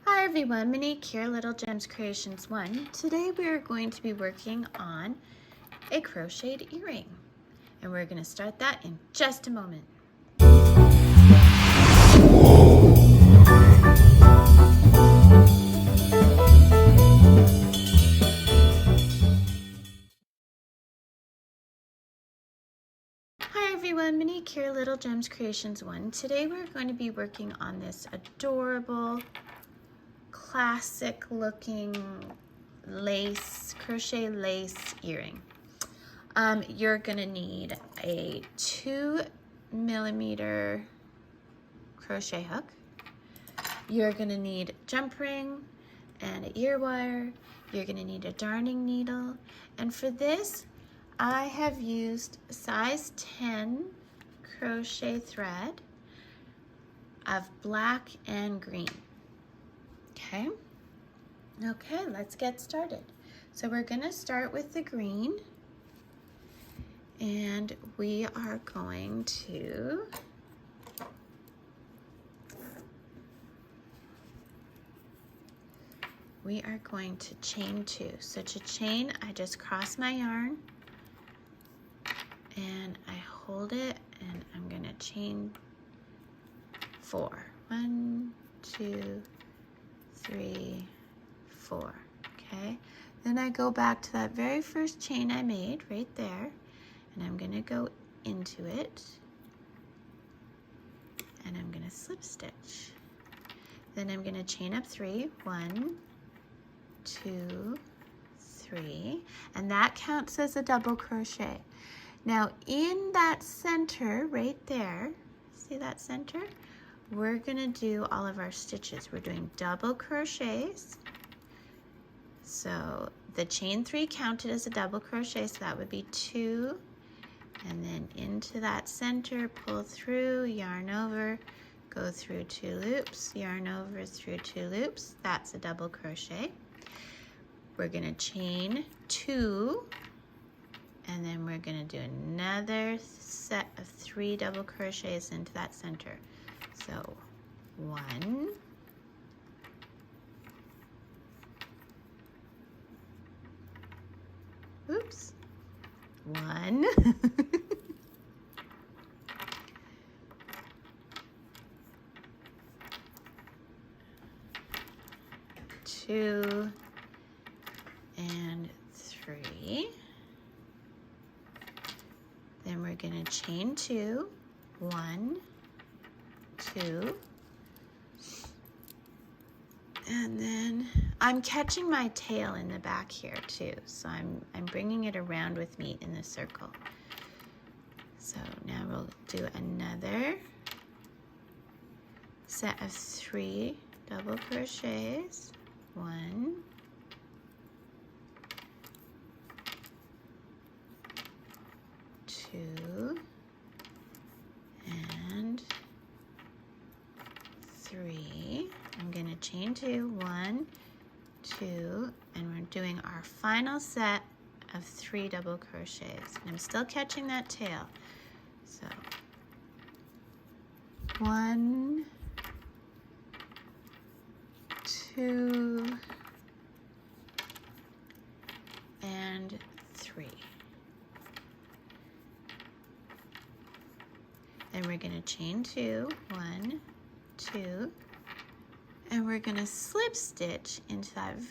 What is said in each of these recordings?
Hi everyone, Monique here, Little Gems Creations 1. Today we are going to be working on a crocheted earring, and we're going to start that in just a moment. Hi everyone, Monique here, Little Gems Creations 1. Today we're going to be working on this adorable, classic looking crochet lace earring. You're gonna need a 2mm crochet hook. You're gonna need jump ring and an ear wire. You're gonna need a darning needle. And for this, I have used size 10 crochet thread of black and green. Okay, let's get started. So we're gonna start with the green, and we are going to chain 2. So to chain, I just cross my yarn and I hold it, and I'm gonna chain 4. 1, 2, 3, 4. Okay, then I go back to that very first chain I made right there, and I'm gonna go into it and I'm gonna slip stitch. Then I'm gonna chain up 3. 1, 2, 3, and that counts as a double crochet. Now in that center right there, see that center? We're gonna do all of our stitches. We're doing double crochets. So the chain 3 counted as a double crochet, so that would be 2, and then into that center, pull through, yarn over, go through 2 loops, yarn over through 2 loops. That's a double crochet. We're gonna chain 2, and then we're gonna do another set of 3 double crochets into that center. So 1, 1, 2, and 3. Then we're gonna chain 2, 1, 2, and then I'm catching my tail in the back here too, so I'm bringing it around with me in the circle. So now we'll do another set of 3 double crochets. 1, 2, and 3. I'm going to chain 2, 1, 2, and we're doing our final set of 3 double crochets. And I'm still catching that tail. So 1, 2, and 3. Then we're going to chain 2, 1, 2, and we're going to slip stitch into that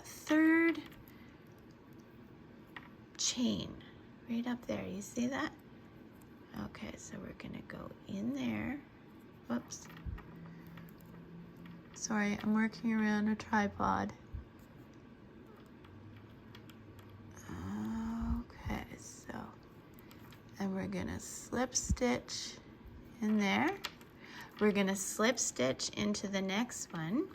third chain right up there. You see that? Okay, so we're going to go in there. Whoops. Sorry, I'm working around a tripod. Okay, so, and we're gonna slip stitch in there. We're gonna slip stitch into the next one.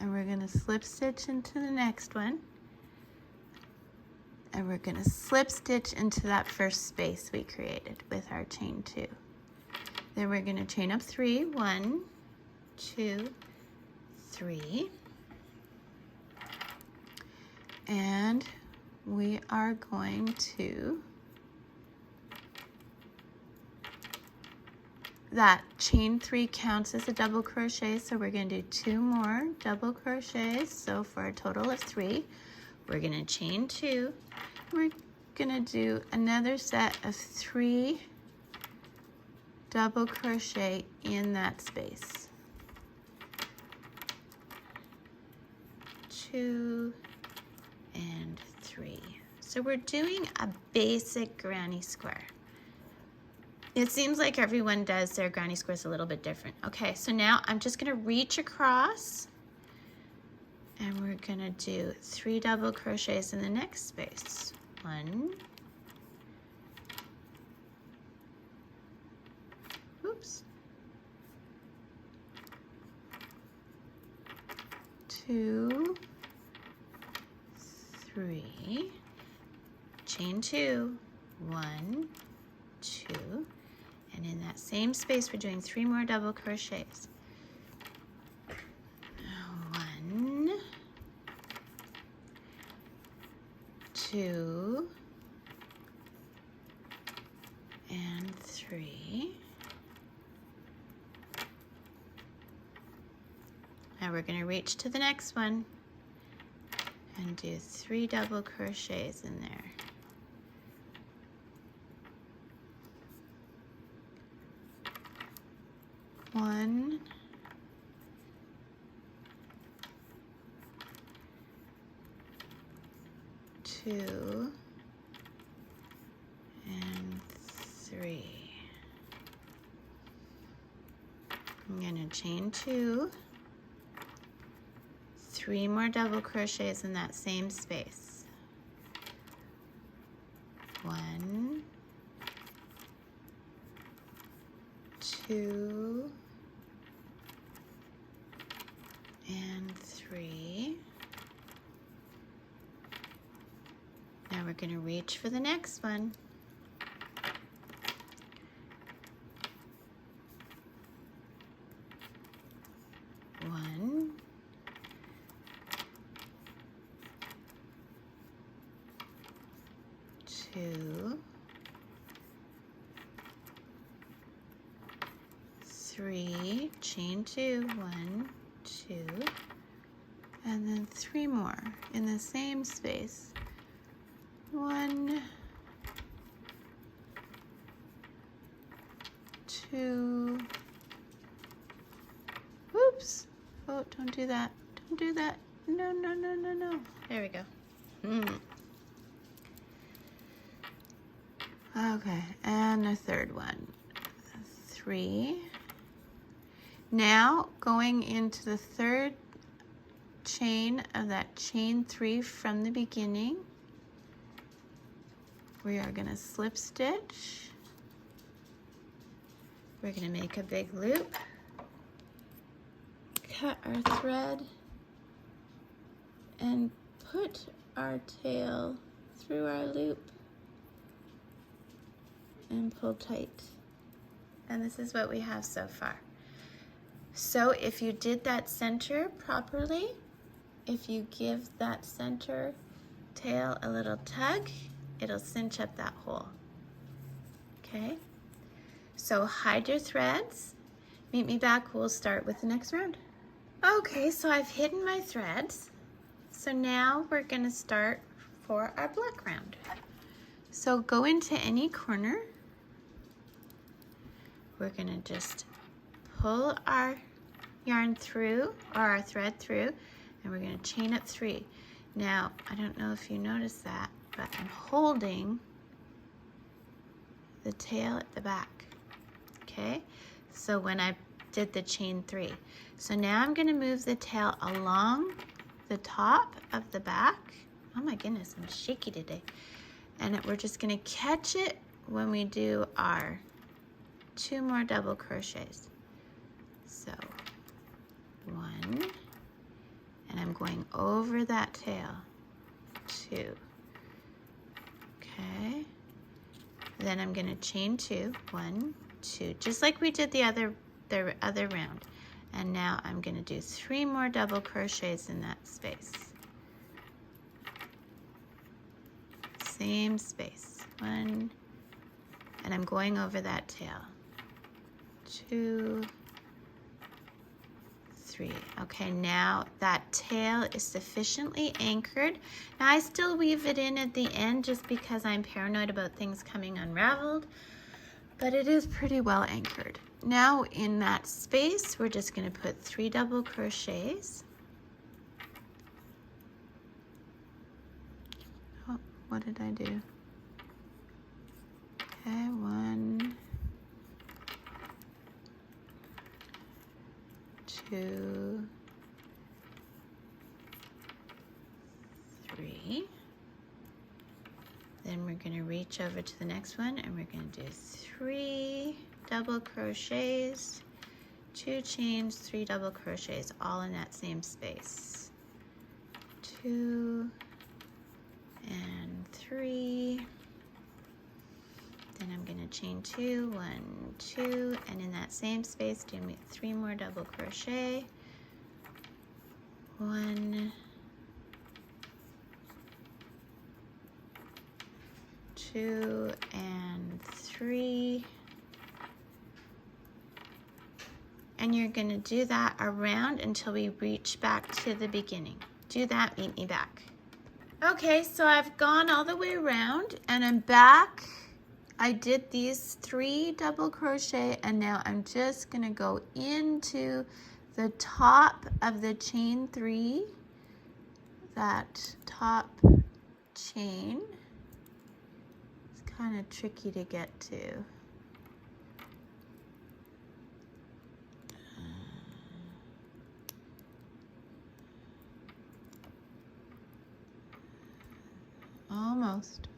And we're gonna slip stitch into the next one. And we're gonna slip stitch into that first space we created with our chain 2. Then we're gonna chain up 3, 1, 2, 3. And we are going to, that chain 3 counts as a double crochet, so we're going to do 2 more double crochets, so for a total of 3. We're going to chain 2. We're going to do another set of 3 double crochet in that space. 2 and 3. So we're doing a basic granny square. It seems like everyone does their granny squares a little bit different. Okay, so now I'm just gonna reach across and we're gonna do 3 double crochets in the next space. 1, oops, 2, 3, chain 2, 1, 2, and in that same space we're doing 3 more double crochets. 1, 2, and 3. Now we're going to reach to the next one and do 3 double crochets in there. 1, 2, and 3. I'm going to chain 2, 3 more double crochets in that same space. 1, 2, and 3. Now we're going to reach for the next one. 1, 2, 3, chain 2, 1, 2, and then 3 more in the same space. 1, 2, oops, oh, don't do that, don't do that, no, no, no, no, no, there we go. Okay, and a third one, 3. Now going into the third chain of that chain 3 from the beginning, we are going to slip stitch. We're going to make a big loop, cut our thread, and put our tail through our loop and pull tight. And this is what we have so far. So if you did that center properly, if you give that center tail a little tug, it'll cinch up that hole. Okay? So hide your threads. Meet me back, we'll start with the next round. Okay, so I've hidden my threads. So now we're gonna start for our black round. So go into any corner. We're gonna just pull our yarn through, or our thread through, and we're gonna chain up 3. Now, I don't know if you noticed that, but I'm holding the tail at the back, okay? So when I did the chain 3. So now I'm gonna move the tail along the top of the back. Oh my goodness, I'm shaky today. And we're just gonna catch it when we do our 2 more double crochets. So 1, and I'm going over that tail, 2, okay? Then I'm gonna chain 2, 1, 2, just like we did the other round. And now I'm gonna do 3 more double crochets in that space. same space. 1, and I'm going over that tail. 2, 3. Okay, now that tail is sufficiently anchored. Now I still weave it in at the end just because I'm paranoid about things coming unraveled, but it is pretty well anchored. Now in that space, we're just going to put 3 double crochets. Oh, what did I do? Okay, 1, 2, 3. Then we're going to reach over to the next one and we're going to do 3 double crochets, 2 chains, 3 double crochets, all in that same space. 2 and 3. Then I'm going to chain 2, 1, 2, and in that same space, do 3 more double crochet. 1, 2, and 3. And you're going to do that around until we reach back to the beginning. Do that, meet me back. Okay, so I've gone all the way around and I'm back. I did these 3 double crochet and now I'm just going to go into the top of the chain 3, that top chain. It's kind of tricky to get to.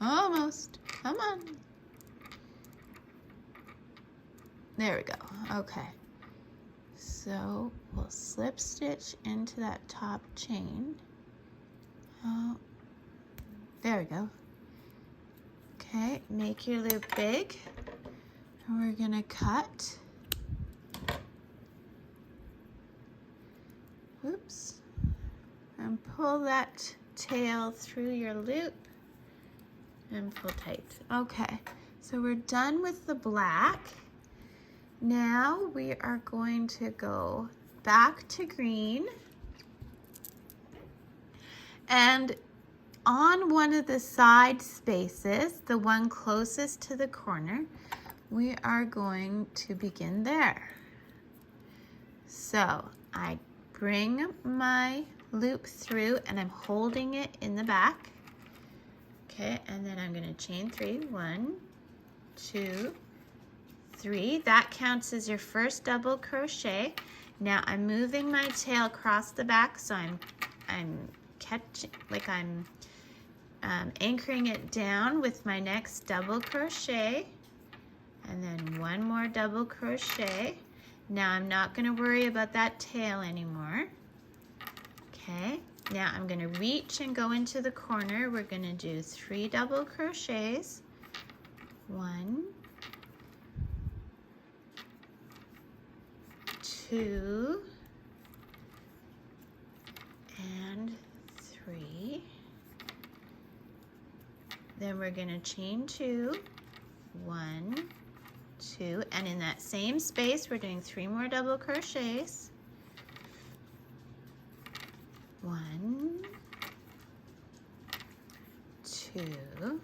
Almost, come on. There we go, okay. So we'll slip stitch into that top chain. Oh, there we go. Okay, make your loop big. And we're gonna cut. Oops. And pull that tail through your loop and pull tight. Okay, so we're done with the black. Now we are going to go back to green, and on one of the side spaces, the one closest to the corner, we are going to begin there. So I bring my loop through and I'm holding it in the back. Okay, and then I'm going to chain 3, 1, 2, 3. That counts as your first double crochet. Now I'm moving my tail across the back, so I'm catching, like I'm anchoring it down with my next double crochet, and then 1 more double crochet. Now I'm not going to worry about that tail anymore. Okay, now I'm going to reach and go into the corner. We're going to do 3 double crochets. 1, 2, and 3. Then we're going to chain 2, 1, 2, and in that same space we're doing 3 more double crochets. 1, 2,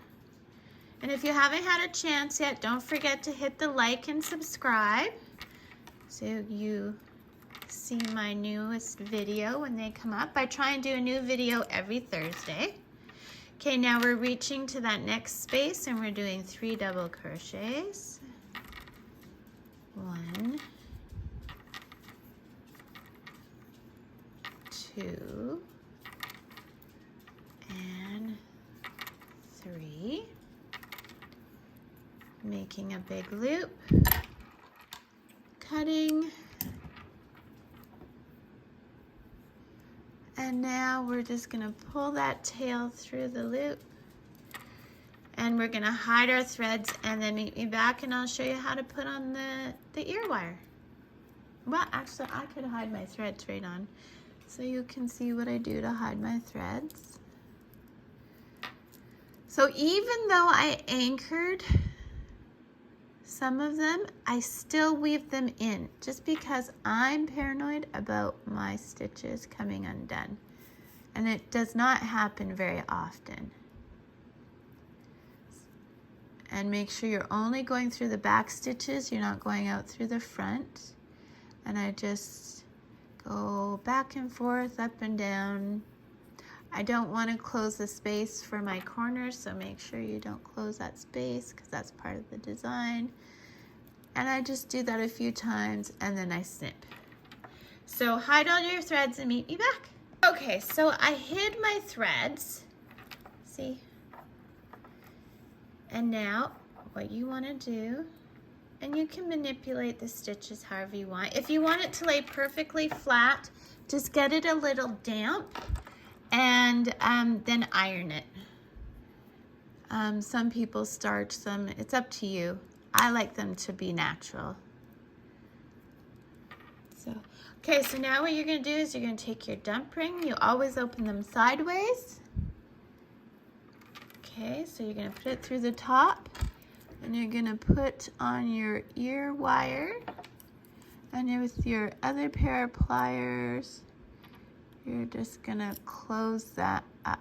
and if you haven't had a chance yet, don't forget to hit the like and subscribe so you see my newest video when they come up. I try and do a new video every Thursday. Okay, now we're reaching to that next space and we're doing 3 double crochets. 1, 2, and 3. Making a big loop, cutting, and now we're just going to pull that tail through the loop, and we're going to hide our threads, and then meet me back and I'll show you how to put on the ear wire. Well, actually I could hide my threads right on so you can see what I do to hide my threads. So even though I anchored some of them, I still weave them in just because I'm paranoid about my stitches coming undone. And it does not happen very often. And make sure you're only going through the back stitches, you're not going out through the front. And I just go back and forth, up and down. I don't want to close the space for my corners, so make sure you don't close that space because that's part of the design. And I just do that a few times and then I snip. So hide all your threads and meet me back. Okay, so I hid my threads. See? And now what you want to do, and you can manipulate the stitches however you want. If you want it to lay perfectly flat, just get it a little damp and then iron it. Some people starch them. It's up to you. I like them to be natural. So, okay, so now what you're going to do is you're going to take your dump ring. You always open them sideways. Okay, so you're going to put it through the top. And you're going to put on your ear wire. And then with your other pair of pliers, you're just going to close that up.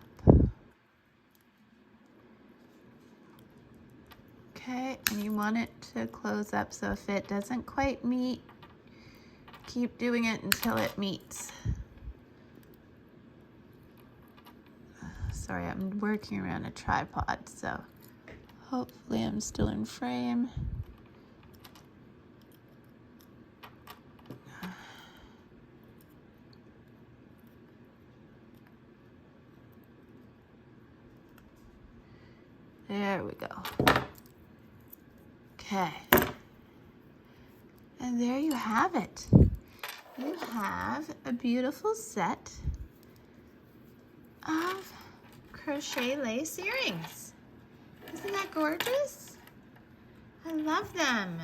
Okay, and you want it to close up, so if it doesn't quite meet, keep doing it until it meets. Sorry, I'm working around a tripod, so hopefully I'm still in frame. There we go. Okay. And there you have it. You have a beautiful set of crochet lace earrings. Isn't that gorgeous? I love them.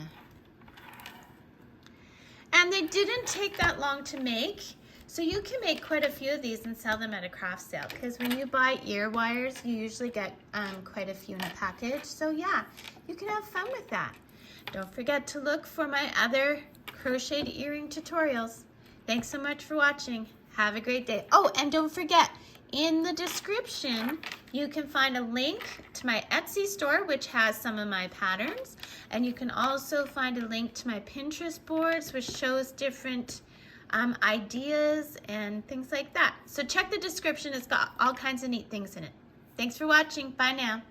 And they didn't take that long to make. So you can make quite a few of these and sell them at a craft sale, because when you buy ear wires, you usually get quite a few in a package. So yeah, you can have fun with that. Don't forget to look for my other crocheted earring tutorials. Thanks so much for watching. Have a great day. Oh, and don't forget, in the description, you can find a link to my Etsy store, which has some of my patterns. And you can also find a link to my Pinterest boards, which shows different ideas and things like that. So check the description. It's got all kinds of neat things in it. Thanks for watching. Bye now.